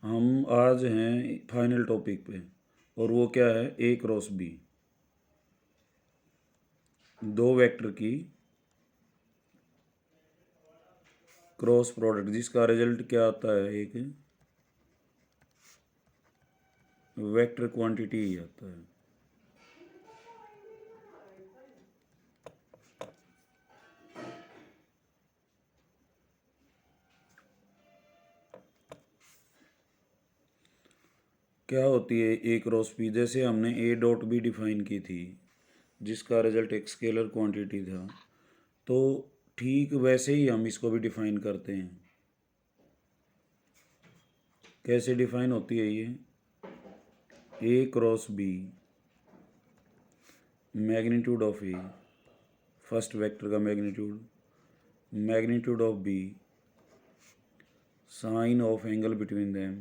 हम आज हैं फाइनल टॉपिक पे और वो क्या है ए क्रॉस बी। दो वेक्टर की क्रॉस प्रोडक्ट जिसका रिजल्ट क्या आता है एक वेक्टर क्वांटिटी ही आता है। क्या होती है ए क्रॉस बी? जैसे हमने ए डॉट बी डिफाइन की थी जिसका रिजल्ट एक स्केलर क्वांटिटी था, तो ठीक वैसे ही हम इसको भी डिफाइन करते हैं। कैसे डिफाइन होती है ये? A cross b magnitude of a, first vector का magnitude of B, sine of angle between them.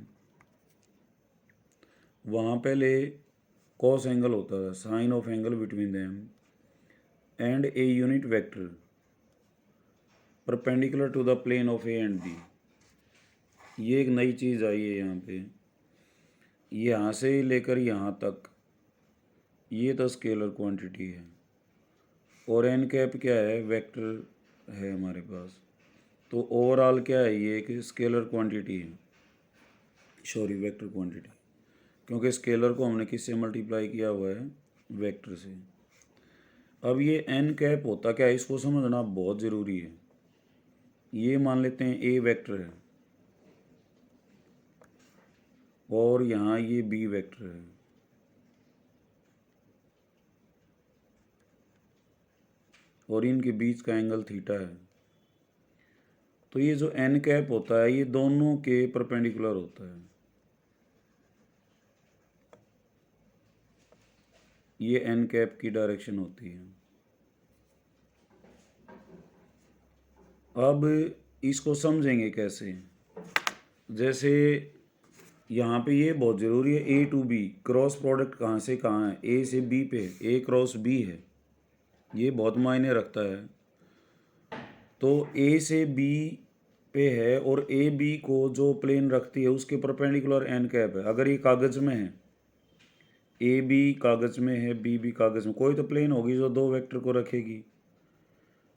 वहाँ पहले कॉस एंगल होता था, sine of angle between them and a unit vector perpendicular to the plane of a and b. ये एक नई चीज़ आई है यहाँ पे। यहाँ से लेकर यहाँ तक ये तो स्केलर क्वांटिटी है और एन कैप क्या है? वेक्टर है हमारे पास। तो ओवरऑल क्या है? ये एक स्केलर क्वांटिटी है, सॉरी वेक्टर क्वांटिटी, क्योंकि स्केलर को हमने किससे मल्टीप्लाई किया हुआ है? वेक्टर से। अब ये एन कैप होता क्या है इसको समझना बहुत ज़रूरी है। ये मान लेते हैं ए वेक्टर है और यहाँ ये बी वेक्टर है, और इनके बीच का एंगल थीटा है। तो ये जो एन कैप होता है ये दोनों के परपेंडिकुलर होता है। ये एन कैप की डायरेक्शन होती है। अब इसको समझेंगे कैसे? जैसे यहाँ पे ये बहुत ज़रूरी है, ए टू बी क्रॉस प्रोडक्ट कहाँ से कहाँ है? ए से बी पे, ए क्रॉस बी है, ये बहुत मायने रखता है। तो ए से बी पे है और ए बी को जो प्लेन रखती है उसके परपेंडिकुलर एन कैप है। अगर ये कागज़ में है, ए बी कागज़ में है, बी भी कागज़ में, कोई तो प्लेन होगी जो दो वेक्टर को रखेगी।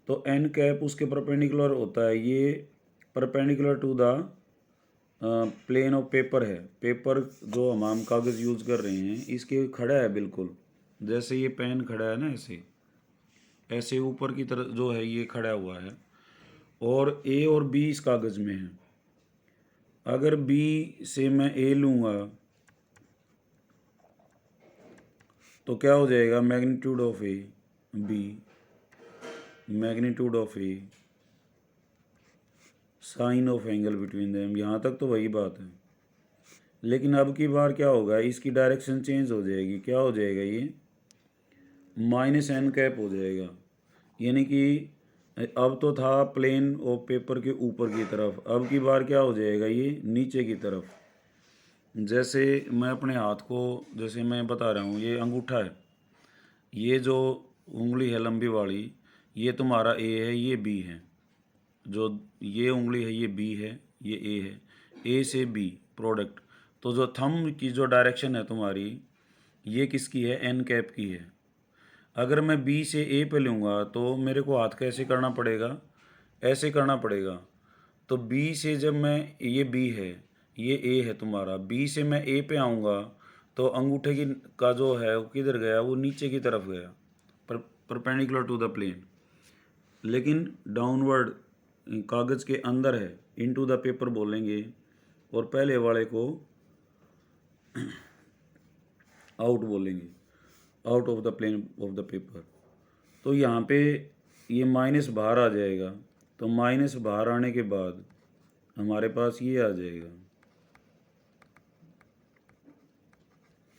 तो एन कैप उसके परपेंडिकुलर होता है। ये perpendicular to the plane of paper है। पेपर जो हम कागज़ यूज़ कर रहे हैं इसके खड़ा है बिल्कुल, जैसे ये पेन खड़ा है ना, ऐसे ऐसे ऊपर की तरफ जो है ये खड़ा हुआ है। और ए और बी इस कागज़ में है। अगर बी से मैं ए लूँगा तो क्या हो जाएगा? Magnitude of A B, magnitude of A, sine of angle between them. यहाँ तक तो वही बात है, लेकिन अब की बार क्या होगा? इसकी डायरेक्शन चेंज हो जाएगी। क्या हो जाएगा? ये माइनस एन कैप हो जाएगा। यानी कि अब तो था प्लेन और पेपर के ऊपर की तरफ, अब की बार क्या हो जाएगा? ये नीचे की तरफ। जैसे मैं अपने हाथ को, जैसे मैं बता रहा हूँ, ये अंगूठा है, ये जो उंगली है लंबी वाली, ये तुम्हारा ए है, ये बी है। जो ये उंगली है ये बी है, ये ए है। ए से बी प्रोडक्ट। तो जो थंब की जो डायरेक्शन है तुम्हारी, ये किसकी है? एन कैप की है। अगर मैं बी से ए पे लूँगा तो मेरे को हाथ कैसे करना पड़ेगा? ऐसे करना पड़ेगा। तो बी से जब मैं, ये बी है, ये ए है तुम्हारा, बी से मैं ए पे आऊँगा तो अंगूठे की का जो है वो किधर गया? वो नीचे की तरफ गया, परपेंडिकुलर टू द प्लेन। लेकिन डाउनवर्ड कागज़ के अंदर है, इनटू द पेपर बोलेंगे, और पहले वाले को आउट बोलेंगे, out of the plane of the paper. तो यहाँ पे ये माइनस बाहर आ जाएगा। तो माइनस बाहर आने के बाद हमारे पास ये आ जाएगा।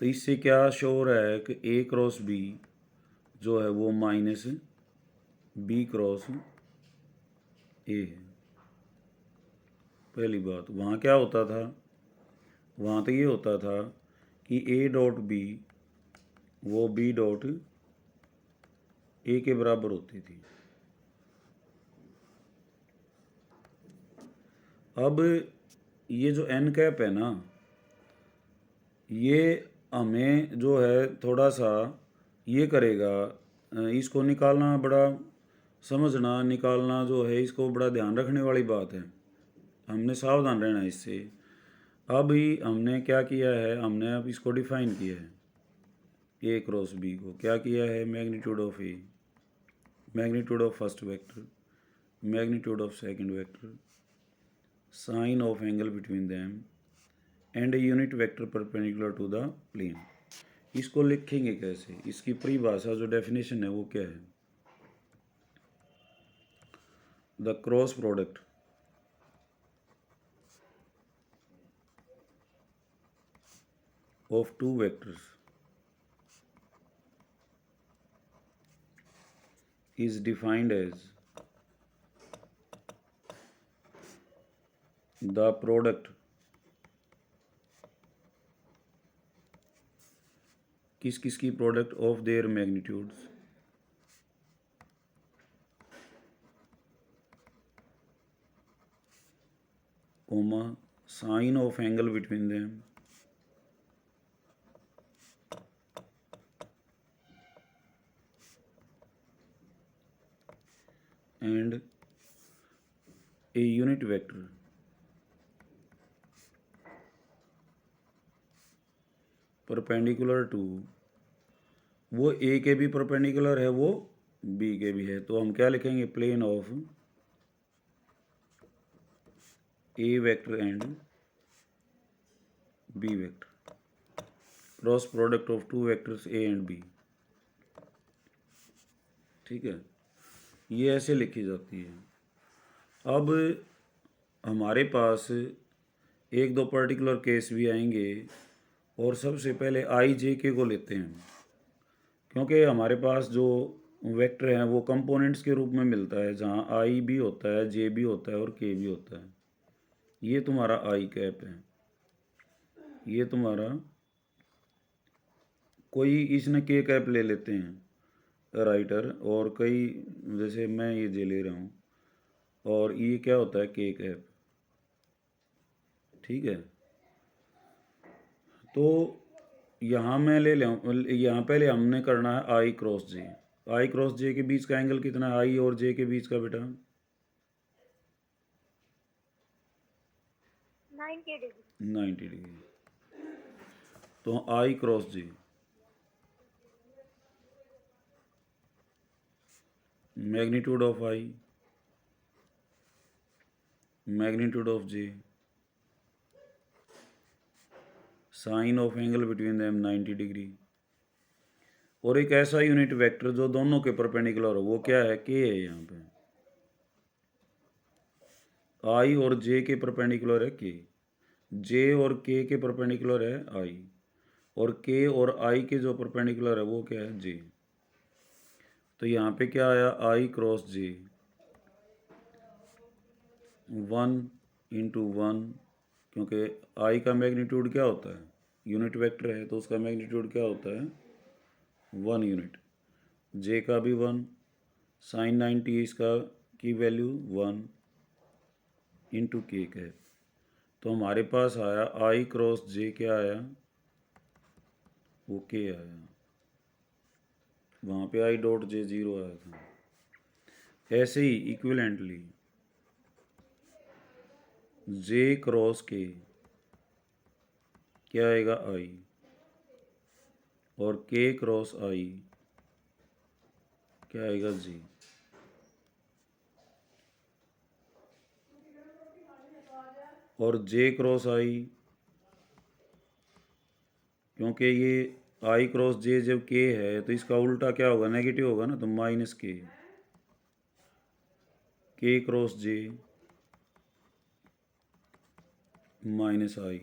तो इससे क्या शो हो रहा है कि ए क्रॉस बी जो है वो माइनस बी क्रॉस ए है। पहली बात, वहाँ क्या होता था? वहाँ तो ये होता था कि ए डॉट बी वो बी डॉट ए के बराबर होती थी। अब ये जो एन कैप है ना, ये हमें जो है थोड़ा सा ये करेगा, इसको निकालना बड़ा, समझना निकालना जो है इसको बड़ा ध्यान रखने वाली बात है, हमने सावधान रहना इससे। अब ही हमने क्या किया है, हमने अब इसको डिफाइन किया है, ए क्रॉस बी को क्या किया है, magnitude of A, magnitude of first vector, magnitude of second vector, sine of angle between them and a unit vector perpendicular to the plane. इसको लिखेंगे कैसे, इसकी परिभाषा जो डेफिनेशन है वो क्या है, the cross product of two vectors is defined as the product किस किस की product of their magnitudes comma sine of angle between them and a unit vector perpendicular to, वो ए के भी परपेंडिकुलर है, वो बी के भी है, तो हम क्या लिखेंगे, plane of A vector and B vector, cross product of two vectors A and B. ठीक है, ये ऐसे लिखी जाती है। अब हमारे पास एक दो पर्टिकुलर केस भी आएंगे, और सबसे पहले आई जे के को लेते हैं, क्योंकि हमारे पास जो वेक्टर हैं वो कंपोनेंट्स के रूप में मिलता है, जहाँ आई भी होता है, जे भी होता है और के भी होता है। ये तुम्हारा आई कैप है, ये तुम्हारा कोई इसने के कैप ले लेते हैं राइटर, और कई जैसे मैं ये जे ले रहा हूँ, और ये क्या होता है, के कैप। ठीक है, तो यहाँ मैं ले लूँ, यहाँ पहले हमने करना है आई क्रॉस जे। आई क्रॉस जे के बीच का एंगल कितना है, आई और जे के बीच का बेटा 90 डिग्री। तो i cross j, magnitude of i, magnitude of j, sine of angle between them 90 degree, और एक ऐसा यूनिट वेक्टर जो दोनों के परपेंडिकुलर हो, वो क्या है, के है। यहाँ पे आई और जे के परपेंडिकुलर है के, जे और के परपेंडिकुलर है आई, और के और आई के जो परपेंडिकुलर है वो क्या है, जे। तो यहाँ पे क्या आया, आई क्रॉस जे 1 × 1, क्योंकि आई का मैग्नीट्यूड क्या होता है, यूनिट वेक्टर है तो उसका मैग्नीट्यूड क्या होता है, 1 यूनिट। जे का भी 1, साइन 90 इसका की वैल्यू 1 × के कैप। तो हमारे पास आया आई क्रॉस जे, क्या आया, वो के आया, वहाँ पे आई डॉट जे 0 आया था। ऐसे ही इक्विवेलेंटली जे क्रॉस के क्या आएगा, आई, और के क्रॉस आई क्या आएगा, जी। और जे क्रॉस आई, क्योंकि ये आई क्रॉस जे जब के है तो इसका उल्टा क्या होगा, नेगेटिव होगा ना, तो माइनस के क्रॉस जे माइनस आई,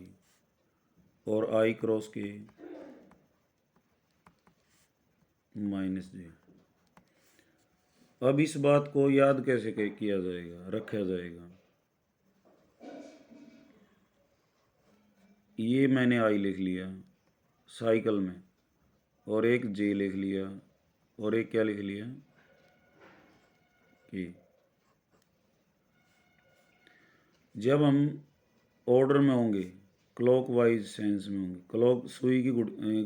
और आई क्रॉस के माइनस जे। अब इस बात को याद कैसे किया जाएगा, रखा जाएगा, ये मैंने आई लिख लिया साइकिल में, और एक जे लिख लिया, और एक क्या लिख लिया, के। जब हम ऑर्डर में होंगे क्लॉकवाइज सेंस में होंगे। क्लॉक सुई की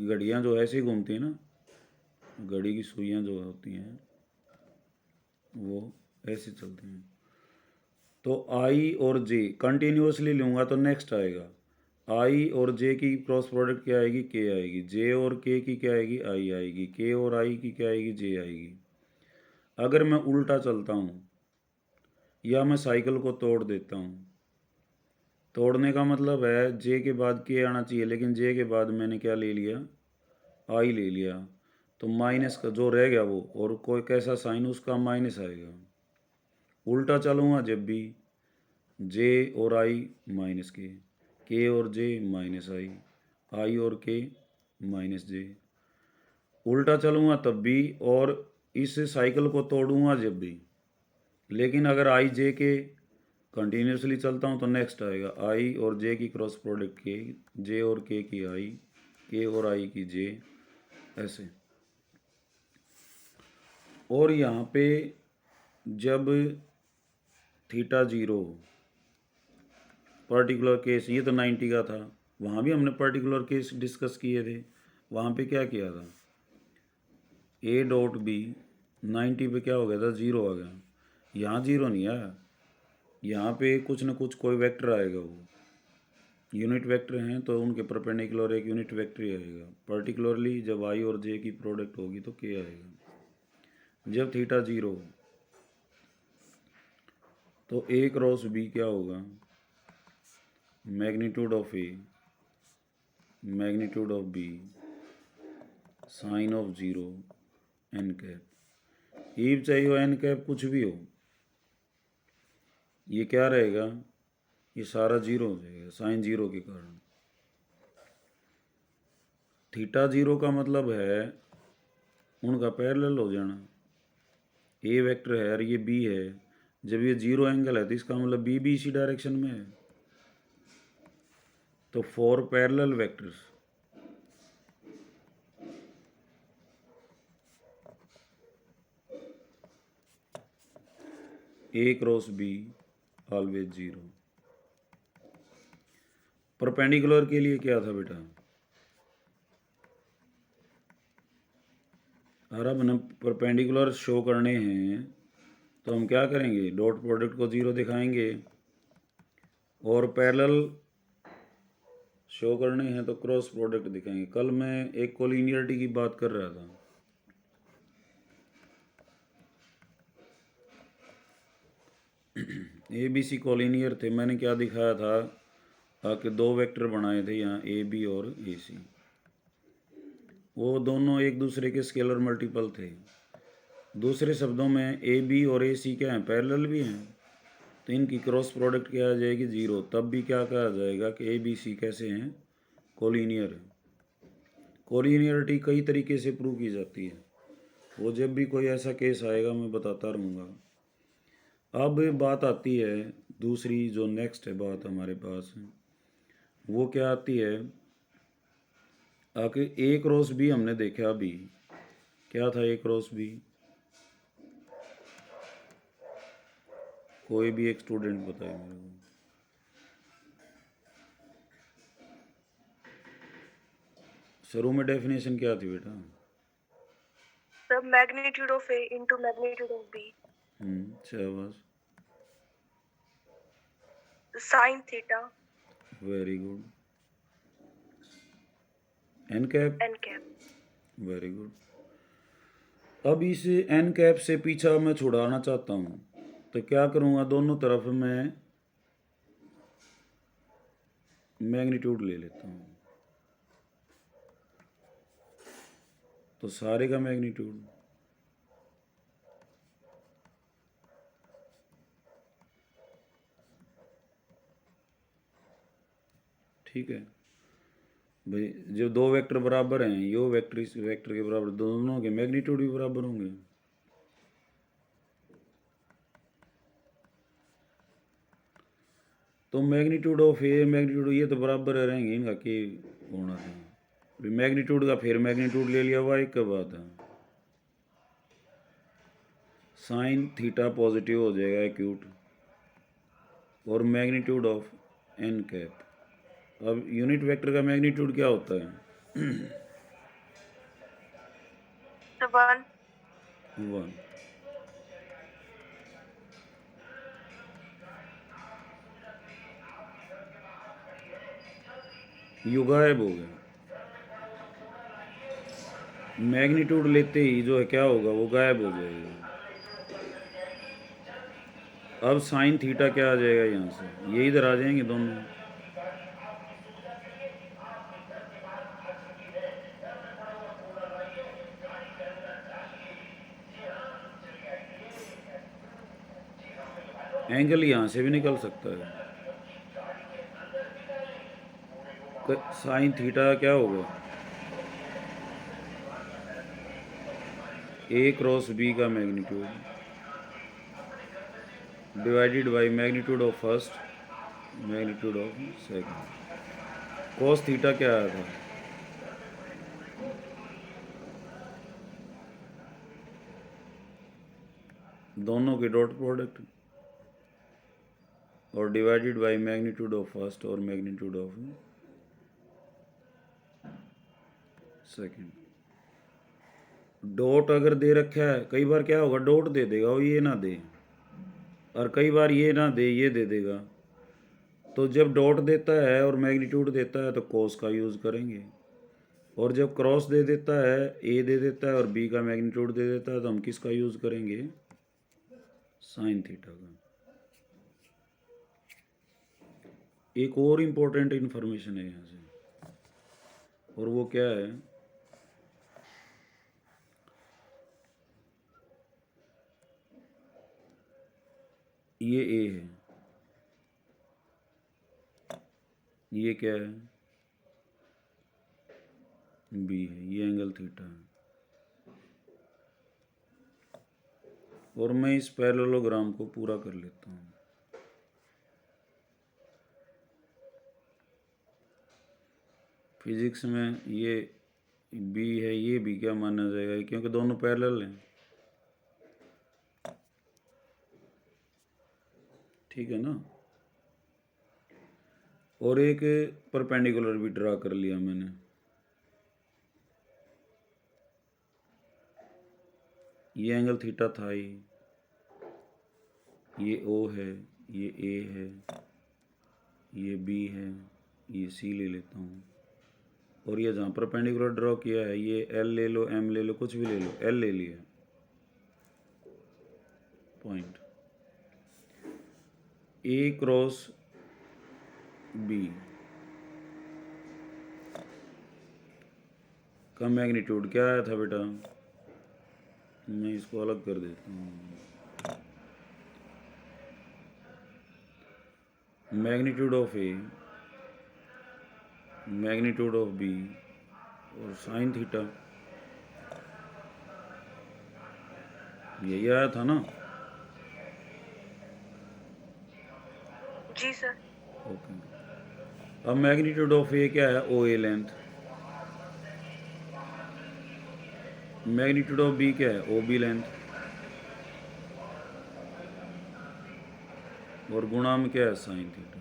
घड़ियाँ जो ऐसे ही घूमती हैं ना, घड़ी की सुइयाँ जो होती हैं वो ऐसे चलती हैं। तो आई और जे कंटिन्यूसली लूँगा तो नेक्स्ट आएगा। आई और जे की क्रॉस प्रोडक्ट क्या आएगी? के आएगी। जे और के की क्या आएगी? आई आएगी। के और आई की क्या आएगी? जे आएगी। अगर मैं उल्टा चलता हूँ या मैं साइकिल को तोड़ देता हूँ, तोड़ने का मतलब है जे के बाद के आना चाहिए, लेकिन जे के बाद मैंने क्या ले लिया? आई ले लिया। तो माइनस का जो रह गया वो, और कोई कैसा साइन, उसका माइनस आएगा। उल्टा चलूँगा जब भी, जे और आई माइनस के और जे माइनस आई और के माइनस जे। उल्टा चलूँगा तब भी, और इस साइकिल को तोड़ूंगा जब भी। लेकिन अगर आई जे के कंटिन्यूसली चलता हूँ तो नेक्स्ट आएगा आई और जे की क्रॉस प्रोडक्ट के, जे और के की आई, के और आई की जे, ऐसे। और यहाँ पे जब थीटा जीरो, पर्टिकुलर केस, ये तो 90 का था, वहाँ भी हमने पर्टिकुलर केस डिस्कस किए थे। वहाँ पे क्या किया था? ए डॉट बी 90 पे क्या हो गया था? ज़ीरो आ गया। यहाँ ज़ीरो नहीं आया, यहाँ पे कुछ ना कुछ कोई वेक्टर आएगा। वो यूनिट वेक्टर हैं तो उनके परपेंडिकुलर एक यूनिट वेक्टर ही आएगा। पर्टिकुलरली जब आई और जे की प्रोडक्ट होगी तो के आएगा। जब थीटा जीरो तो ए क्रॉस बी क्या होगा? Magnitude of A, magnitude of B, sine of zero, n cap. ईव चाहिए हो एन कैप कुछ भी हो, ये क्या रहेगा? ये सारा जीरो हो जाएगा साइन जीरो के कारण। थीटा जीरो का मतलब है उनका पैरेलल हो जाना। ए वेक्टर है और ये बी है, जब ये जीरो एंगल है तो इसका मतलब बी भी इसी डायरेक्शन में है। तो for parallel vectors A cross be always zero. Perpendicular के लिए क्या था बेटा? अगर अब परपेंडिकुलर शो करने हैं तो हम क्या करेंगे? डॉट प्रोडक्ट को जीरो दिखाएंगे। और पैरेलल शो करने हैं तो क्रॉस प्रोडक्ट दिखाएंगे। कल मैं एक कोलिनियरिटी की बात कर रहा था। ए बी सी कोलिनियर थे। मैंने क्या दिखाया था कि दो वेक्टर बनाए थे यहाँ, ए बी और ए सी। वो दोनों एक दूसरे के स्केलर मल्टीपल थे। दूसरे शब्दों में ए बी और ए सी क्या हैं? पैरेलल भी हैं। तो इनकी क्रॉस प्रोडक्ट क्या आ जाएगी? जीरो। तब भी क्या कहा जाएगा कि ए बी सी कैसे हैं? कोलिनियर है। कोलिनियरिटी कई तरीके से प्रूव की जाती है, वो जब भी कोई ऐसा केस आएगा मैं बताता रहूँगा। अब बात आती है दूसरी, जो नेक्स्ट है बात हमारे पास, वो क्या आती है? आके ए क्रॉस बी हमने देखा अभी। क्या था ए क्रॉस बी? कोई भी एक स्टूडेंट बताए मेरे को। शुरू में डेफिनेशन क्या थी बेटा? The magnitude of A into magnitude of B. शाबाश, Sin theta. Very good. N cap, N cap. Very good. अब इस एन कैप से पीछा मैं छुड़ाना चाहता हूँ तो क्या करूँगा? दोनों तरफ मैं मैग्नीट्यूड ले लेता हूँ, तो सारे का मैग्नीट्यूड। ठीक है भाई, जब दो वेक्टर बराबर हैं, यो वेक्टर इस वेक्टर के बराबर, दोनों के मैग्नीट्यूड भी बराबर होंगे। तो मैग्नीट्यूड ऑफ ए, मैग्नीट्यूड ये तो बराबर रहेंगे, इनका के होना था। मैग्नीट्यूड का फिर मैग्नीट्यूड ले लिया, वाई का बात है। साइन थीटा पॉजिटिव हो जाएगा एक्यूट, और मैग्नीट्यूड ऑफ एन कैप अब यूनिट वेक्टर का मैग्नीट्यूड क्या होता है? तो 1। 1। यू गायब हो गया। मैग्नीट्यूड लेते ही जो है क्या होगा, वो गायब हो जाएगा। अब साइन थीटा क्या आ जाएगा यहाँ से, ये इधर आ जाएंगे दोनों। एंगल यहाँ से भी निकल सकता है। साइन थीटा क्या होगा, ए क्रॉस बी का magnitude divided by magnitude of first, magnitude of second. Cos theta क्या आया था, दोनों के डॉट प्रोडक्ट, और divided by magnitude of first और मैग्नीट्यूड ऑफ सेकंड। डॉट अगर दे रखा है, कई बार क्या होगा डॉट दे देगा वो ये ना दे, और कई बार ये ना दे ये दे देगा। तो जब डॉट देता है और मैग्नीट्यूड देता है तो कॉस का यूज़ करेंगे, और जब क्रॉस दे देता है, ए दे देता है और बी का मैग्नीट्यूड दे देता है, तो हम किसका यूज़ करेंगे, साइन थीटा का। एक और इम्पोर्टेंट इन्फॉर्मेशन है यहाँ से, और वो क्या है, ये ए है, ये क्या है, बी है, ये एंगल थीटा है। और मैं इस पैरेललोग्राम को पूरा कर लेता हूँ। फिजिक्स में ये बी है, ये भी क्या माना जाएगा, क्योंकि दोनों पैरेलल हैं, ठीक है ना। और एक परपेंडिकुलर भी ड्रा कर लिया मैंने, ये एंगल थीटा था ही, ये ओ है, ये ए है, ये बी है, ये सी ले लेता हूँ, और ये जहाँ परपेंडिकुलर ड्रॉ किया है, ये एल ले लो, एम ले लो, कुछ भी ले लो, एल ले लिया पॉइंट। ए क्रॉस बी का मैग्नीट्यूड क्या आया था बेटा, मैं इसको अलग कर देता हूँ। Magnitude of A, magnitude of B और साइन थीटा, यही आया था ना। जी सर। ओके, अब मैग्नीट्यूड ऑफ ए क्या है, O A length, magnitude of B क्या है, ओ बी लेंथ, और गुणा में क्या है, साइन थीटा।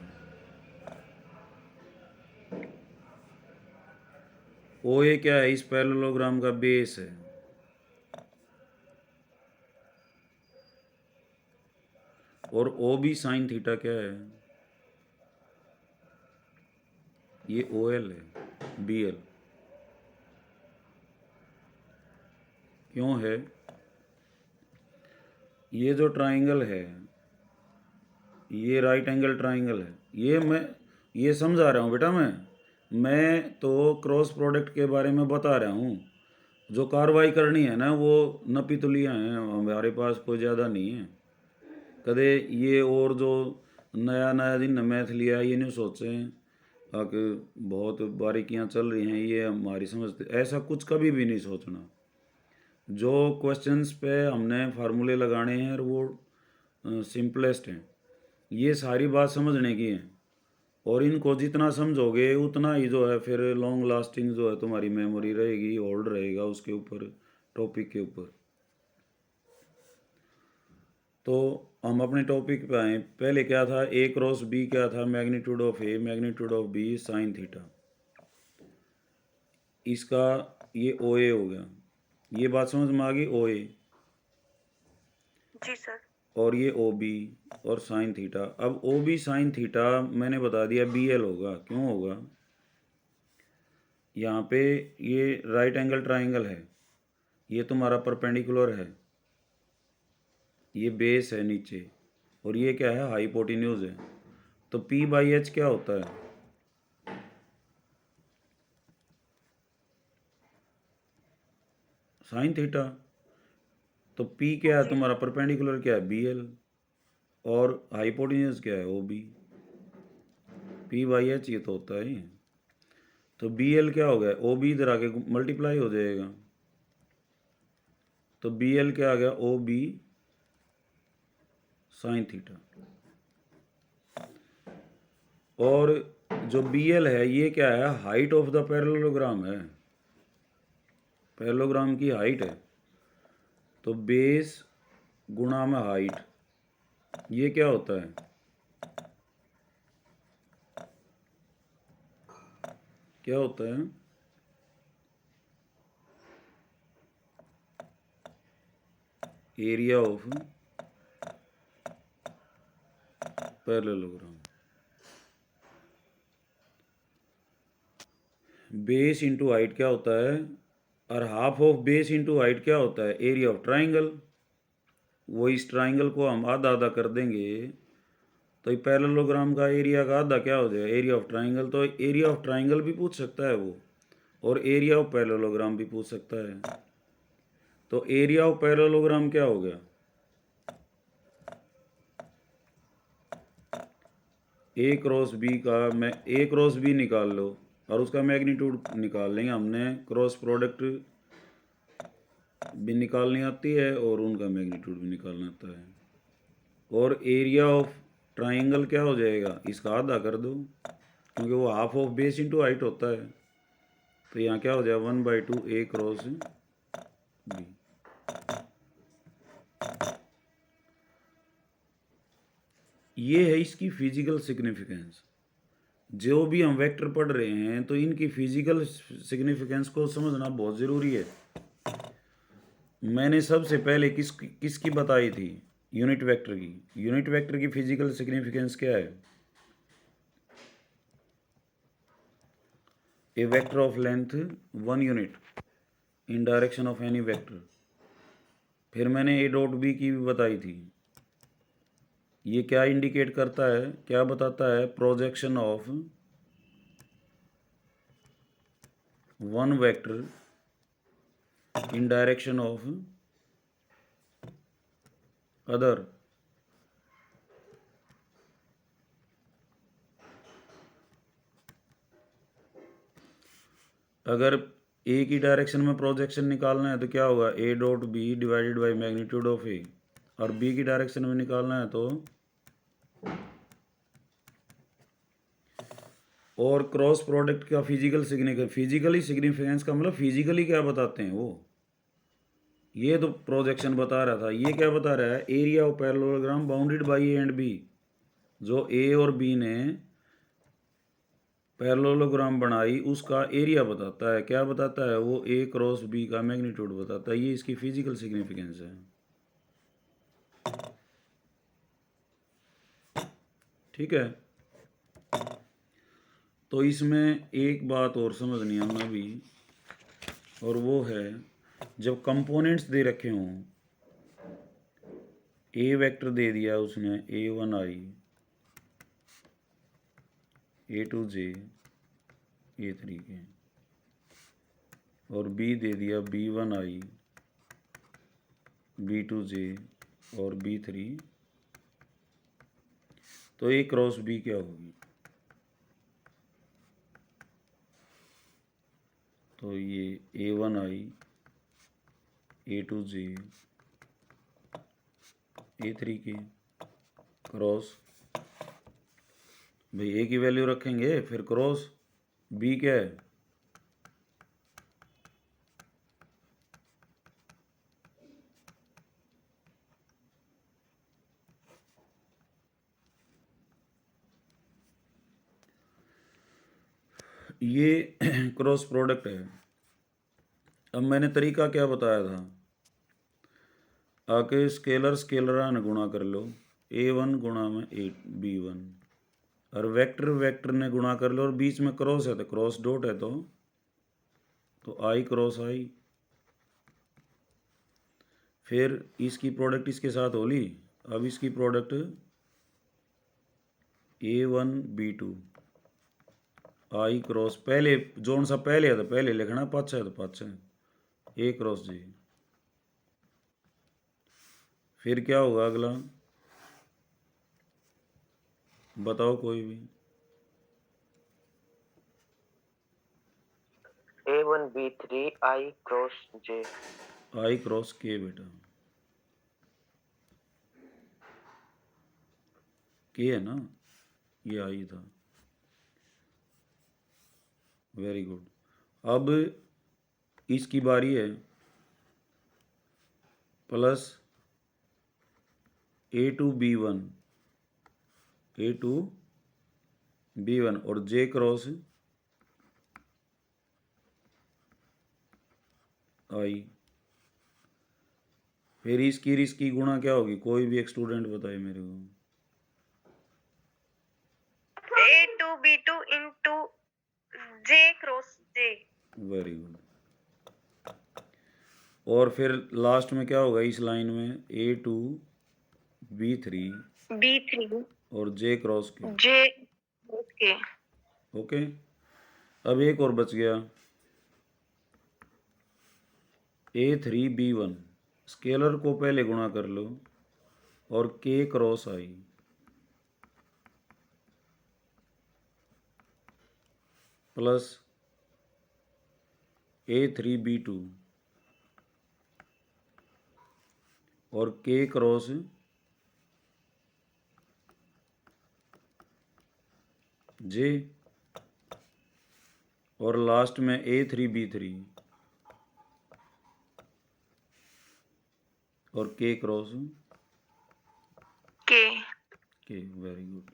ओ ए क्या है, इस पैरेललोग्राम का बेस है, और ओ बी साइन थीटा क्या है, ये ओ एल है, बी एल क्यों है, ये जो ट्राइंगल है, ये राइट एंगल ट्राइंगल है, ये मैं ये समझा रहा हूँ बेटा, मैं तो क्रॉस प्रोडक्ट के बारे में बता रहा हूँ। जो कार्रवाई करनी है ना, वो नपीतुलियाँ हैं, हमारे पास कोई ज़्यादा नहीं है। कदे ये और जो नया नया दिन मैथ लिया, ये नहीं सोचे कि बहुत बारीकियाँ चल रही हैं, ये हमारी समझते, ऐसा कुछ कभी भी नहीं सोचना। जो क्वेश्चंस पे हमने फार्मूले लगाने हैं और वो सिंपलेस्ट हैं, ये सारी बात समझने की है, और इनको जितना समझोगे उतना ही जो है फिर लॉन्ग लास्टिंग जो है तुम्हारी मेमोरी रहेगी, होल्ड रहेगा उसके ऊपर, टॉपिक के ऊपर। तो हम अपने टॉपिक पे आए। पहले क्या था, ए क्रॉस बी क्या था, magnitude of A magnitude of B sine theta. इसका ये ओ ए हो गया, ये बात समझ में आ गई, ओ ए। जी सर। और ये ओ बी और साइन थीटा। अब ओ बी साइन थीटा मैंने बता दिया बी एल होगा। क्यों होगा, यहाँ पे ये राइट एंगल ट्राइंगल है, ये तुम्हारा परपेंडिकुलर है, ये बेस है नीचे, और ये क्या है, हाइपोटेन्यूज है। तो पी बाई एच क्या होता है, साइन थीटा। तो पी क्या है जी। तुम्हारा, परपेंडिकुलर क्या है, बी एल, और हाइपोटेन्यूज क्या है, O B. P by H ये तो होता है ही। तो बी एल क्या हो गया, ओ बी इधर आके मल्टीप्लाई हो जाएगा। तो बी एल क्या आ गया, ओ बी साइन थीटा। और जो बी एल है ये क्या है, हाइट ऑफ द पैरेललोग्राम है, पैरेललोग्राम की हाइट है। तो बेस गुणा में हाइट, ये क्या होता है, क्या होता है, area of parallelogram. Base into height क्या होता है, और half of base into height क्या होता है, एरिया ऑफ ट्राइंगल। वो इस ट्राइंगल को हम आधा आधा कर देंगे तो ये पैरेललोग्राम का एरिया का आधा क्या हो जाएगा, एरिया ऑफ ट्राइंगल। तो एरिया ऑफ ट्राइंगल भी पूछ सकता है वो, और एरिया ऑफ पैरेललोग्राम भी पूछ सकता है। तो एरिया ऑफ पैरेललोग्राम क्या हो गया, ए क्रॉस बी का, मैं ए क्रॉस बी निकाल लो और उसका मैग्नीट्यूड निकाल लेंगे। हमने क्रॉस प्रोडक्ट भी निकालनी आती है और उनका मैग्नीट्यूड भी निकालना आता है। और एरिया ऑफ ट्राइंगल क्या हो जाएगा, इसका आधा कर दो, क्योंकि वो half of base into height होता है। तो यहाँ क्या हो जाएगा, 1/2 ए क्रॉस बी। ये है इसकी फिजिकल सिग्निफिकेंस। जो भी हम वेक्टर पढ़ रहे हैं तो इनकी फिजिकल सिग्निफिकेंस को समझना बहुत ज़रूरी है। मैंने सबसे पहले किसकी बताई थी, यूनिट वेक्टर की। यूनिट वेक्टर की फिजिकल सिग्निफिकेंस क्या है, a vector of length 1 unit in direction of any vector. फिर मैंने ए डॉट बी की भी बताई थी। ये क्या इंडिकेट करता है, क्या बताता है, projection of one vector in direction of other. अगर ए की डायरेक्शन में प्रोजेक्शन निकालना है तो क्या होगा, a dot b divided by magnitude of a. और बी की डायरेक्शन में निकालना है तो, और क्रॉस प्रोडक्ट का फिजिकल सिग्निफिकेंस, फिजिकली सिग्निफिकेंस का मतलब फिजिकली क्या बताते हैं वो। ये तो प्रोजेक्शन बता रहा था, ये क्या बता रहा है, area of parallelogram bounded by A and B. जो ए और बी ने पैरेललोग्राम बनाई उसका एरिया बताता है। क्या बताता है वो, ए क्रॉस बी का मैग्नीट्यूड बताता है। ये इसकी फिजिकल सिग्निफिकेंस है। ठीक है। तो इसमें एक बात और समझनी है हमें भी, और वो है जब कंपोनेंट्स दे रखे हों, ए वेक्टर दे दिया उसने A1I A2J A3 के, और बी दे दिया B1I B2J और B3, तो ए क्रॉस बी क्या होगी, तो ये A1I A2J A3 के क्रॉस, भाई ए की वैल्यू रखेंगे फिर क्रॉस बी क्या है, ये क्रॉस प्रोडक्ट है। अब मैंने तरीका क्या बताया था, आके स्केलर स्केलर ने गुणा कर लो, A1 गुणा में B1, और वेक्टर वेक्टर ने गुणा कर लो, और बीच में क्रॉस है तो क्रॉस डॉट है तो I क्रॉस I। फिर इसकी प्रोडक्ट इसके साथ होली। अब इसकी product A1 B2 I cross, पहले जोन सा पहले है तो पहले लिखना, पाछा है तो पाछा है, A क्रॉस J। फिर क्या होगा अगला, बताओ कोई भी। A1 B3 I cross J। I cross K बेटा, K है ना, ये I था। Very good. अब इसकी बारी है, प्लस A2 B1 और J क्रॉस I। फिर इसकी गुणा क्या होगी, कोई भी एक स्टूडेंट बताए मेरे को। A2 B2 into J cross J। Very good. और फिर लास्ट में क्या होगा इस लाइन में, A2 B3 B3 और J cross K। J K। Okay. अब एक और बच गया, A3 B1, स्केलर को पहले गुणा कर लो, और K cross I, plus A3 B2 और K क्रॉस J, और लास्ट में A3 B3 और K cross K। Very good.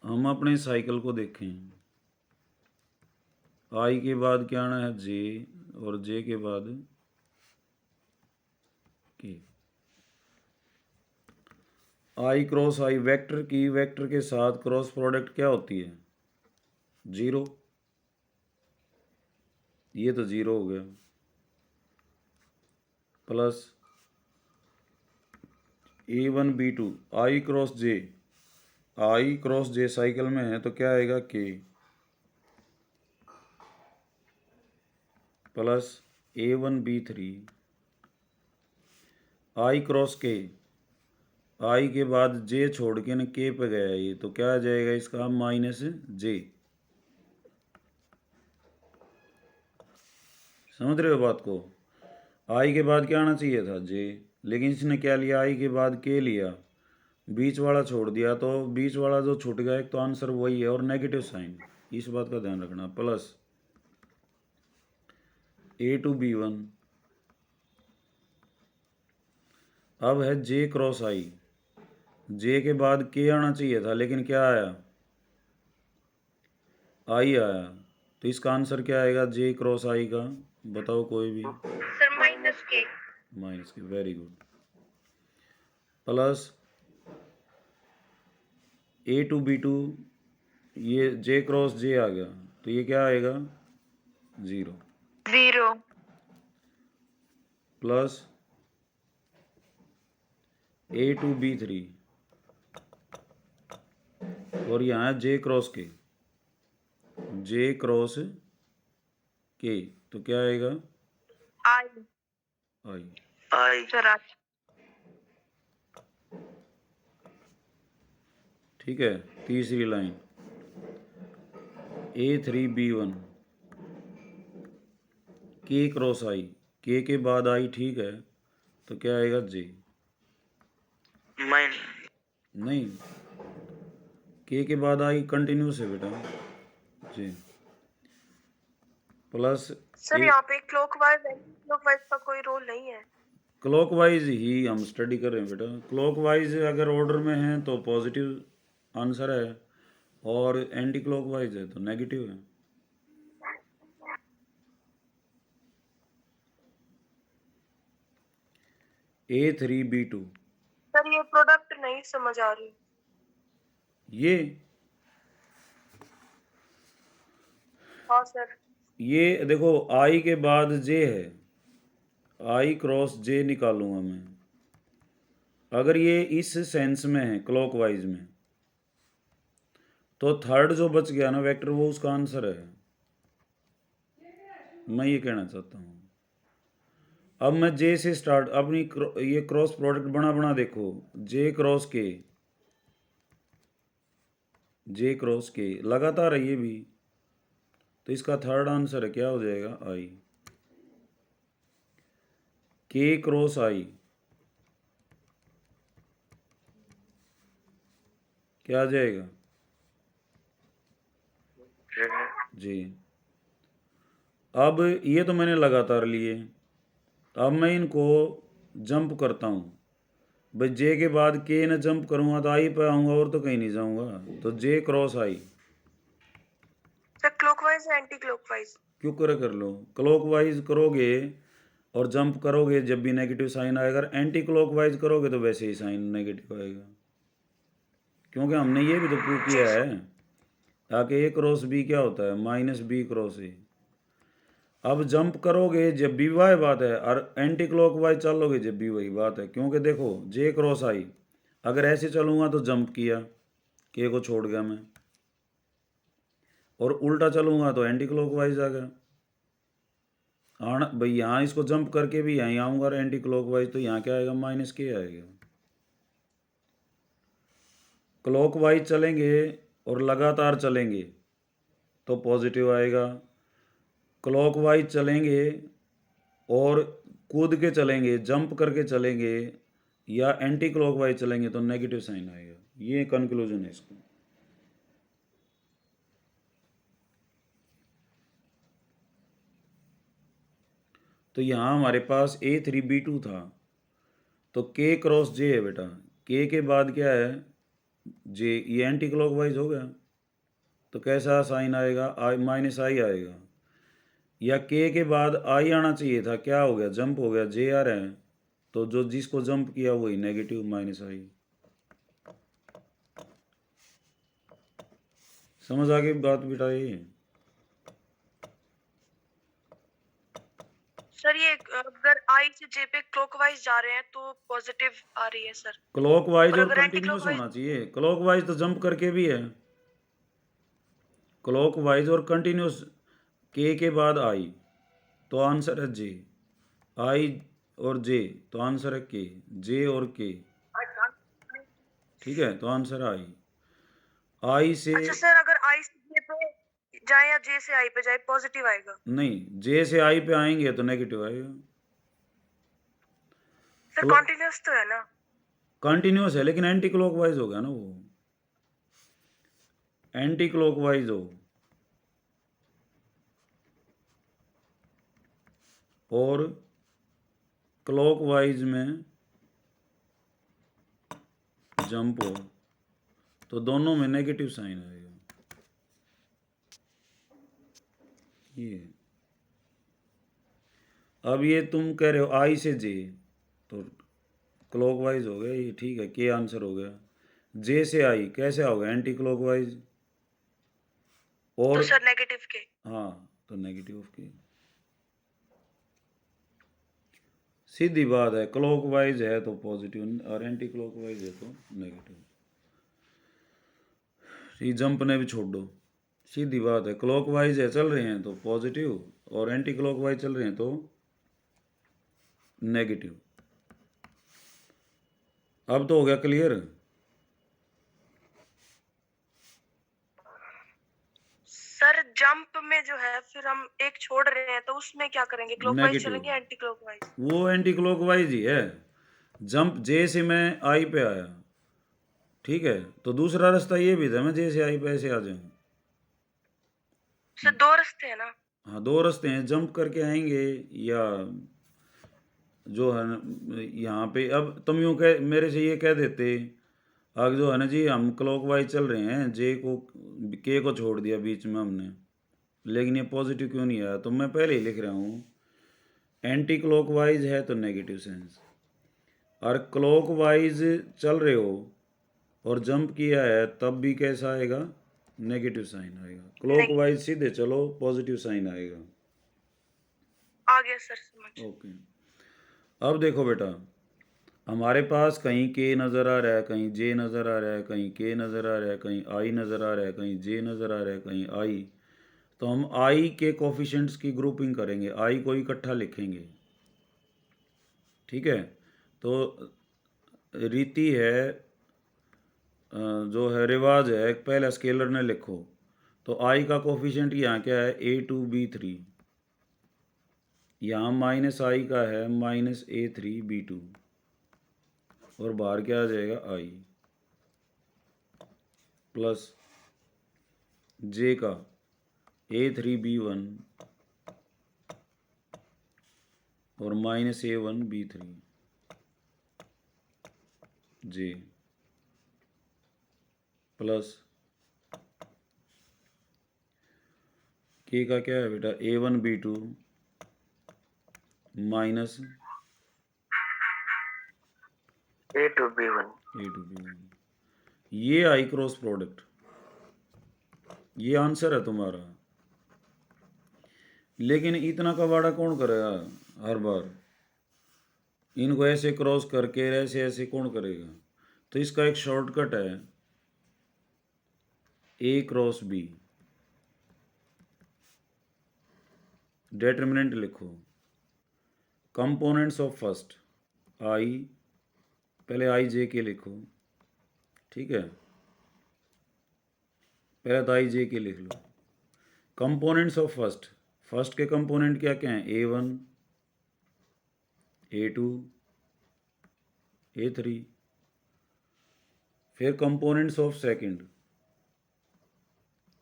हम अपने साइकिल को देखें, I के बाद क्या आना है J, और J के बाद K। I cross I vector की वेक्टर के साथ क्रॉस प्रोडक्ट क्या होती है, 0। ये तो 0 हो गया, plus A1 B2 I cross J cycle में है तो क्या आएगा K, plus A1 B3 I cross K, I के बाद J छोड़ के न K पे गया ये, तो क्या आ जाएगा इसका, माइनस J। समझ रहे हो बात को, I के बाद क्या आना चाहिए था J, लेकिन इसने क्या लिया, I के बाद K लिया, बीच वाला छोड़ दिया, तो बीच वाला जो छूट गया एक तो आंसर वही है, और नेगेटिव साइन, इस बात का ध्यान रखना। प्लस A2 B1, अब है J क्रॉस I, J के बाद K आना चाहिए था, लेकिन क्या आया, I आया, तो इसका आंसर क्या आएगा J क्रॉस I का, बताओ कोई भी। Sir minus K। माइनस के, very good. Plus A2 B2, ये J क्रॉस J आ गया, तो ये क्या आएगा 0, 0। प्लस A2 B3 और यहाँ J cross K, J cross K, तो क्या आएगा I। सर ठीक है। तीसरी line A3 B1 K cross I, K के बाद I, ठीक है, तो क्या आएगा J, नहीं, K के बाद I कंटिन्यूस है बेटा, J, प्लस सर यहाँ पे क्लॉकवाइज का कोई रोल नहीं है। क्लॉकवाइज ही हम स्टडी कर रहे हैं बेटा, क्लॉकवाइज अगर ऑर्डर में है तो पॉजिटिव आंसर है, और एंटी क्लॉकवाइज है तो नेगेटिव है। A3B2 सर ये प्रोडक्ट नहीं समझ आ रही। ये हाँ सर। ये देखो I के बाद J है, I क्रॉस J निकालूंगा मैं। अगर ये इस सेंस में है क्लॉकवाइज में, तो थर्ड जो बच गया ना वेक्टर वो उसका आंसर है। मैं ये कहना चाहता हूँ। अब मैं J से स्टार्ट अपनी ये क्रॉस प्रोडक्ट बना बना देखो, J cross K, J cross K लगातार है ये भी, तो इसका थर्ड आंसर है क्या हो जाएगा I। K क्रॉस I क्या आ जाएगा जी। अब ये तो मैंने लगातार लिए, अब मैं इनको जंप करता हूँ भाई। J के बाद K न जंप करूँगा तो I पे आऊँगा और तो कहीं नहीं जाऊँगा, तो J cross I। Sir clockwise या एंटी क्लॉकवाइज? क्यों कर लो, क्लॉकवाइज करोगे और जंप करोगे जब भी नेगेटिव साइन आएगा, अगर एंटी क्लॉकवाइज करोगे तो वैसे ही साइन नेगेटिव आएगा, क्योंकि हमने ये भी तो प्रूव किया है ताकि A क्रॉस B क्या होता है -B क्रॉस A। अब जंप करोगे जब भी वही बात है, और एंटी क्लॉकवाइज चलोगे जब भी वही बात है, क्योंकि देखो J क्रॉस I अगर ऐसे चलूँगा तो जंप किया, K को छोड़ गया मैं, और उल्टा चलूँगा तो एंटी क्लॉकवाइज आ गया। आना भाई, यहाँ इसको जंप करके भी यहीं आऊँगा और एंटी क्लॉकवाइज, तो यहाँ क्या आएगा -K आएगा। क्लॉकवाइज चलेंगे और लगातार चलेंगे तो पॉजिटिव आएगा, क्लॉकवाइज चलेंगे और कूद के चलेंगे जंप करके चलेंगे या एंटी क्लॉकवाइज चलेंगे तो नेगेटिव साइन आएगा। ये कंक्लूजन है इसका। तो यहाँ हमारे पास A3B2 था, तो K क्रॉस J है बेटा, K के बाद क्या है J, ये एंटी क्लॉकवाइज हो गया, तो कैसा साइन आएगा I आएगा, या K के बाद I आना चाहिए था, क्या हो गया जंप हो गया, J आ रहा है, तो जो जिसको जंप किया वही नेगेटिव -I। समझ आ गई बात बेटा ये? सर ये अगर आई से जे पे क्लॉकवाइज जा रहे हैं तो पॉजिटिव आ रही है सर, क्लॉकवाइज और और अगर एंटी कंटिन्यूस क्लॉकवाइज। होना चाहिए, क्लॉकवाइज तो जंप करके भी है, क्लॉकवाइज और कंटिन्यूस K के बाद I, तो आंसर है J। I और J तो आंसर है K, J और K, ठीक है, तो आंसर है I से। अच्छा सर, अगर आई से जे पे जाए या जे से आई पे जाए पॉजिटिव आएगा? नहीं, J से I पे आएंगे तो नेगेटिव आएगा। सर कॉन्टिन्यूस तो है ना? कंटिन्यूस है लेकिन एंटी क्लॉकवाइज हो गया ना, वो एंटी क्लॉकवाइज हो और क्लॉकवाइज में जंप हो तो दोनों में नेगेटिव साइन आएगा। ये अब ये तुम कह रहे हो I से J, तो क्लॉकवाइज हो गया ये, ठीक है, K आंसर हो गया। J से I कैसे होगा एंटी क्लॉकवाइज, और तो सर नेगेटिव के। हाँ, तो नेगेटिव ऑफ K। सीधी बात है, क्लॉकवाइज है तो पॉजिटिव और एंटी क्लॉकवाइज है तो नेगेटिव। ये जंप ने भी छोड़ दो, सीधी बात है, क्लॉकवाइज है चल रहे हैं तो पॉजिटिव और एंटी क्लॉकवाइज चल रहे हैं तो नेगेटिव। अब तो हो गया क्लियर? सर जंप में जो है फिर हम एक छोड़ रहे हैं तो उसमें क्या करेंगे, क्लॉकवाइज चलेंगे नेगेटिव, एंटी क्लॉकवाइज? वो एंटी क्लॉकवाइज ही है। जंप J से मैं I पे आया, ठीक है, तो दूसरा रास्ता ये भी था मैं J से I पे ऐसे आ जाऊँ। सर दो रास्ते हैं ना? हाँ, दो रास्ते हैं, जंप करके आएंगे या जो है यहाँ पे। अब तुम यूँ कह मेरे से ये कह देते आगे जो है ना जी, हम क्लॉकवाइज चल रहे हैं, जे को के को छोड़ दिया बीच में हमने, लेकिन ये पॉजिटिव क्यों नहीं आया? तो मैं पहले ही लिख रहा हूँ, एंटी क्लॉकवाइज है तो नेगेटिव साइंस, और क्लॉकवाइज चल रहे हो और जंप किया है तब भी कैसा आएगा? नेगेटिव साइन आएगा। क्लॉकवाइज सीधे चलो पॉजिटिव साइन आएगा। आ गया सर समझ। ओके, अब देखो बेटा, हमारे पास कहीं के नज़र आ रहा है, कहीं जे नज़र आ रहा है, कहीं के नज़र आ रहा है, कहीं आई नज़र आ रहा है, कहीं जे नज़र आ रहा है, कहीं आई। तो हम आई के कोफिशिएंट्स की ग्रुपिंग करेंगे, आई को इकट्ठा लिखेंगे, ठीक है? तो रीति है, जो है रिवाज है, पहले स्केलर ने लिखो। तो आई का कोफिशिएंट यहाँ क्या है? A2B3। यहाँ माइनस आई का है -A3B2, और बाहर क्या आ जाएगा? आई, प्लस जे का A3B1 और -A1B3 जे, प्लस के का क्या है बेटा? A1B2 minus A2B1। A2B1। ये आई क्रॉस प्रोडक्ट, ये आंसर है तुम्हारा। लेकिन इतना कबाड़ा कौन करेगा हर बार? इनको ऐसे क्रॉस करके ऐसे ऐसे कौन करेगा? तो इसका एक शॉर्टकट है, A क्रॉस B। डिटर्मिनेंट लिखो, कंपोनेंट्स ऑफ फर्स्ट आई, पहले आई जे के लिखो, ठीक है? पहले तो आई जे के लिख लो। कंपोनेंट्स ऑफ फर्स्ट, फर्स्ट के कंपोनेंट क्या क्या हैं? A1, A2, A3। फिर components of second,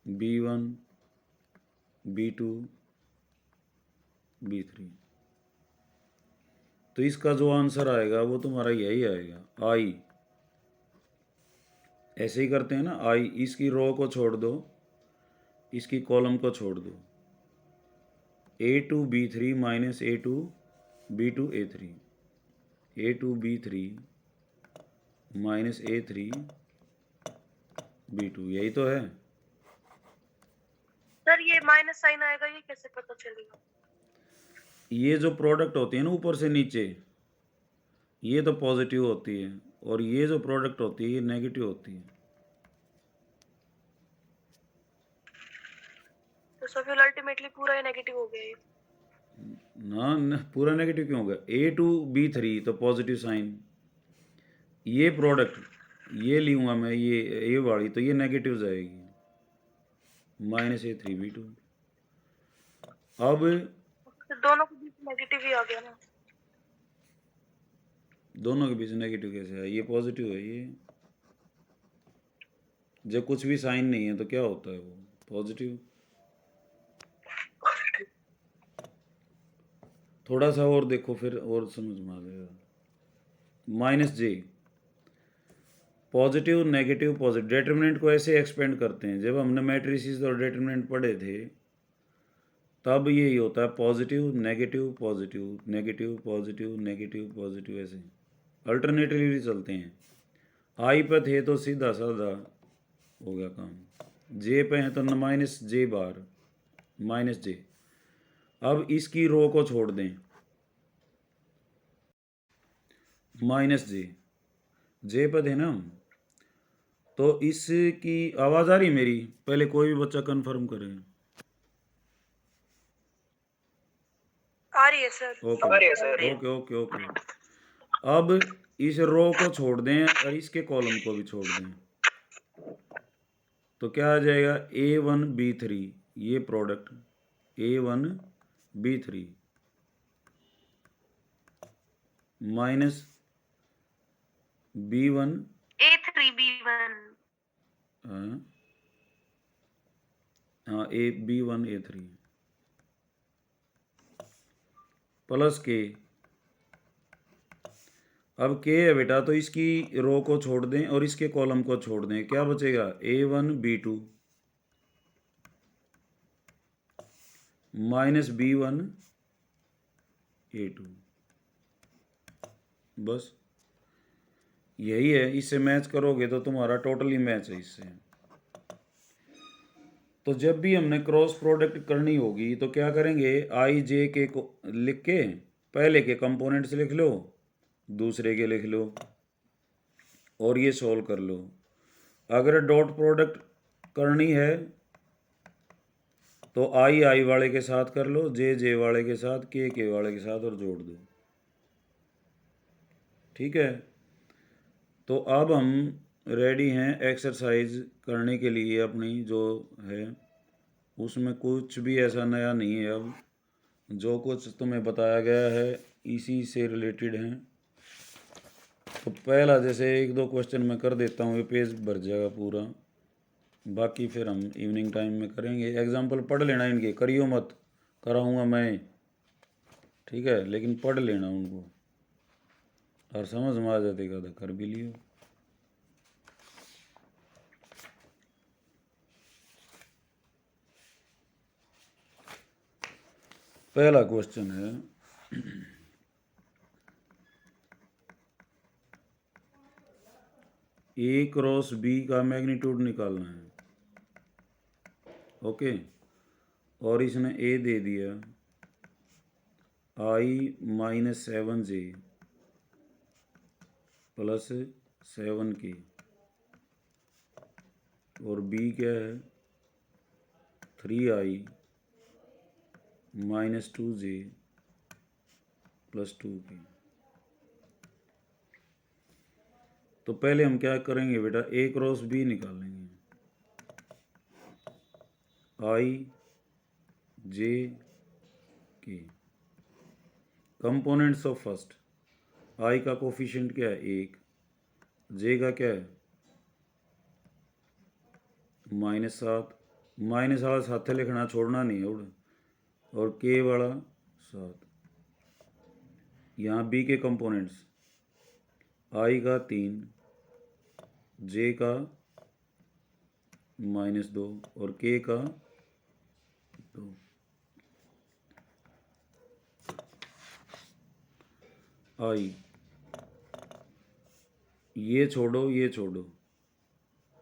B1, B2, B3। तो इसका जो आंसर आएगा वो तुम्हारा यही आएगा, आई। ऐसे ही करते हैं ना, आई, इसकी रो को छोड़ दो, इसकी कॉलम को छोड़ दो, A2B3 minus A2B2 A3, A2B3 minus A3B2, यही तो है। सर ये माइनस साइन आएगा, ये कैसे पता चलेगा? ये जो प्रोडक्ट होती है ना ऊपर से नीचे, ये तो पॉजिटिव होती है, और ये जो प्रोडक्ट होती है ये नेगेटिव होती है। तो सर फिर अल्टीमेटली पूरा ही नेगेटिव हो गया ये। ना, पूरा नेगेटिव क्यों होगा? A2B3 तो पॉजिटिव साइन, ये प्रोडक्ट ये लूँगा मैं, ये वाली, तो ये नेगेटिव जाएगी, -A3B2। अब तो दोनों के बीच नेगेटिव ही आ गया ना। दोनों के बीच नेगेटिव कैसे है? ये पॉजिटिव है, ये जब कुछ भी साइन नहीं है तो क्या होता है? वो पॉजिटिव। थोड़ा सा और देखो फिर और समझ में आ जाएगा। -J, positive negative positive. Determinant को ऐसे एक्सपेंड करते हैं, जब हमने मैट्रिसेस और डिटर्मिनेंट पढ़े थे तब यही होता है, positive negative positive, negative positive, negative positive, ऐसे अल्टरनेटिवली चलते हैं। आई पे थे तो सीधा साधा हो गया काम, जे पे हैं तो -J बार, -J। अब इसकी रो को छोड़ दें, -J, जे पे थे ना हम, तो इसकी आवाज़ आ रही मेरी? पहले कोई भी बच्चा कंफर्म करे। आ रही है sir. Okay okay okay okay. अब इस रो को छोड़ दें और इसके कॉलम को भी छोड़ दें, तो क्या आ जाएगा? A1B3, ये product A1B3 minus B1, A3B1। हाँ B1 A3 प्लस के। अब के है बेटा, तो इसकी रो को छोड़ दें और इसके कॉलम को छोड़ दें, क्या बचेगा? A1 B2 minus B1 A2, बस यही है। इससे मैच करोगे तो तुम्हारा टोटली मैच है इससे। तो जब भी हमने क्रॉस प्रोडक्ट करनी होगी तो क्या करेंगे? आई जे के को लिख के पहले के कंपोनेंट्स लिख लो, दूसरे के लिख लो और ये सॉल्व कर लो। अगर डॉट प्रोडक्ट करनी है तो आई आई वाले के साथ कर लो, जे जे वाले के साथ, के वाले के साथ और जोड़ दो। ठीक है, तो अब हम रेडी हैं एक्सरसाइज करने के लिए। अपनी जो है उसमें कुछ भी ऐसा नया नहीं है। अब जो कुछ तुम्हें बताया गया है इसी से रिलेटेड हैं। तो पहला जैसे एक दो क्वेश्चन मैं कर देता हूँ, ये पेज भर जाएगा पूरा, बाकी फिर हम इवनिंग टाइम में करेंगे। एग्जाम्पल पढ़ लेना इनके, करियो मत, कराऊँगा मैं, ठीक है, लेकिन पढ़ लेना उनको और समझ में आ जाएगा तो कर भी लियो। पहला क्वेश्चन है ए क्रॉस बी का मैग्नीट्यूड निकालना है। ओके, और इसने ए दे दिया I-7J प्लस 7K, और बी क्या है? 3I-2J plus 2K। तो पहले हम क्या करेंगे बेटा? ए क्रॉस बी निकालेंगे। I-J-K components of first. आई का कोफिशिएंट क्या है? 1। जे का क्या है? -7। माइनस वाला साथ लिखना, छोड़ना नहीं है। और के वाला 7। यहाँ बी के कंपोनेंट्स, आई का 3, जे का -2 और के का 2। आई ये छोड़ो, ये छोड़ो,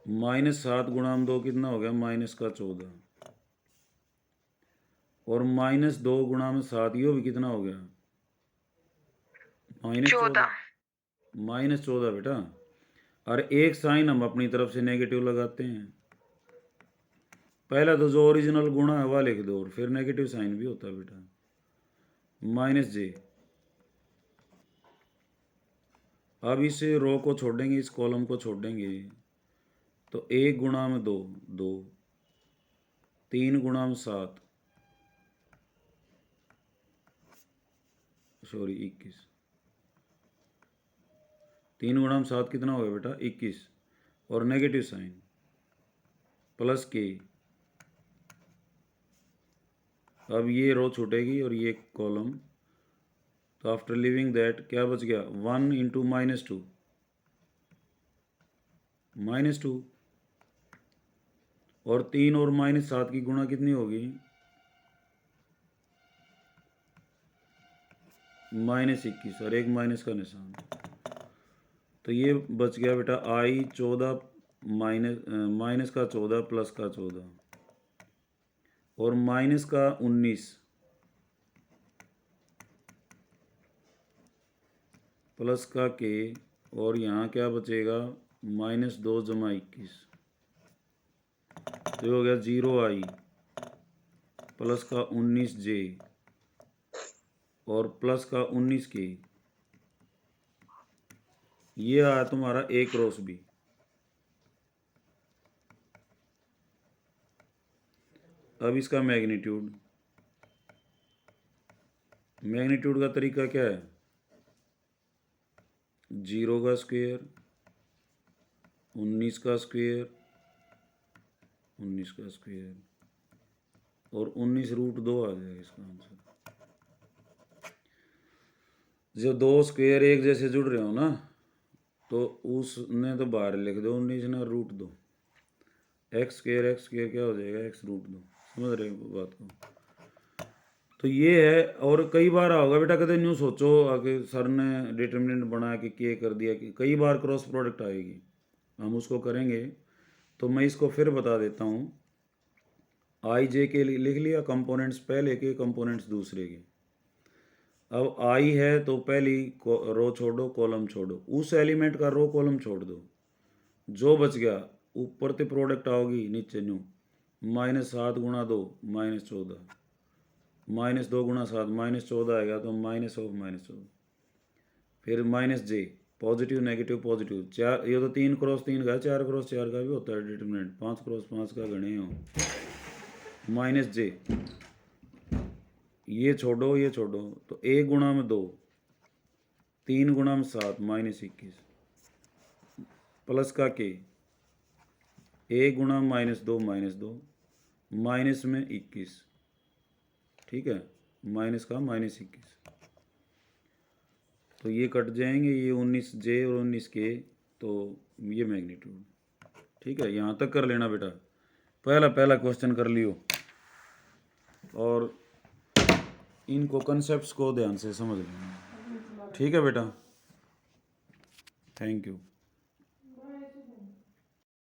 -7 गुणा 2 कितना हो गया? -14। और -2 गुणा 7 ये भी कितना हो गया? -14। -14 बेटा। और एक साइन हम अपनी तरफ से नेगेटिव लगाते हैं। पहला तो जो ओरिजिनल गुणा है वह लिख दो और फिर नेगेटिव साइन भी होता है बेटा, -J। अब इस रो को छोड़ेंगे, इस कॉलम को छोड़ेंगे, तो 1 गुणा 2 2, 3 गुणा 7 सॉरी 21, 3 गुणा 7 कितना हो गया बेटा? 21, और नेगेटिव साइन प्लस के। अब ये रो छूटेगी और ये कॉलम, तो आफ्टर लिविंग दैट क्या बच गया? 1 इंटू -2 -2, और 3 और -7 की गुणा कितनी होगी? -21, और एक माइनस का निशान। तो ये बच गया बेटा I-14 माइनस का 14 प्लस का 14 और माइनस का 19 प्लस का के, और यहाँ क्या बचेगा? -2 जमा 21, तो हो गया 0I प्लस का 19J और प्लस का 19K। ये आया तुम्हारा ए क्रॉस बी। अब इसका मैग्नीट्यूड, मैग्नीट्यूड का तरीका क्या है? 0 का स्क्वायर, 19 का स्क्वायर, 19 का स्क्वायर, और 19 √2 आ जाएगा इसका आंसर। जो दो स्क्वायर एक जैसे जुड़ रहे हो ना, तो उसने तो बाहर लिख दो 19 ना रूट दो, एक्स स्क्वायर क्या हो जाएगा, एक्स रूट दो। समझ रहे हो बात को? तो ये है। और कई बार होगा बेटा, कदे न्यू सोचो आगे सर ने डिटर्मिनेंट बना के कर दिया कि कई बार क्रॉस प्रोडक्ट आएगी, हम उसको करेंगे। तो मैं इसको फिर बता देता हूँ। आई जे के लिख लिया, कंपोनेंट्स पहले के, कंपोनेंट्स दूसरे के। अब आई है तो पहली रो छोड़ो, कॉलम छोड़ो, उस एलिमेंट का रो कॉलम छोड़ दो, जो बच गया ऊपर से प्रोडक्ट आओगी नीचे न्यू, -7 गुणा 2 -14, -2 गुणा 7 -14 आएगा, तो माइनस ऑफ -14, फिर -j, पॉजिटिव नेगेटिव पॉजिटिव, चार, ये तो 3 क्रॉस 3 का है, 4 क्रॉस 4 का भी होता है डिटरमिनेंट, 5 क्रॉस 5 का गणे हो, -j, ये छोड़ो ये छोड़ो, तो 1 गुणा में 2, 3 गुणा में 7 -21, प्लस का के, 1 गुणा -2 -2, माइनस में 21, ठीक है, माइनस का -21, तो ये कट जाएंगे, ये 19J और 19K, तो ये मैग्नीट्यूड। ठीक है, यहाँ तक कर लेना बेटा, पहला क्वेश्चन कर लियो, और इनको कंसेप्ट्स को ध्यान से समझ लेना। ठीक है बेटा, थैंक यू।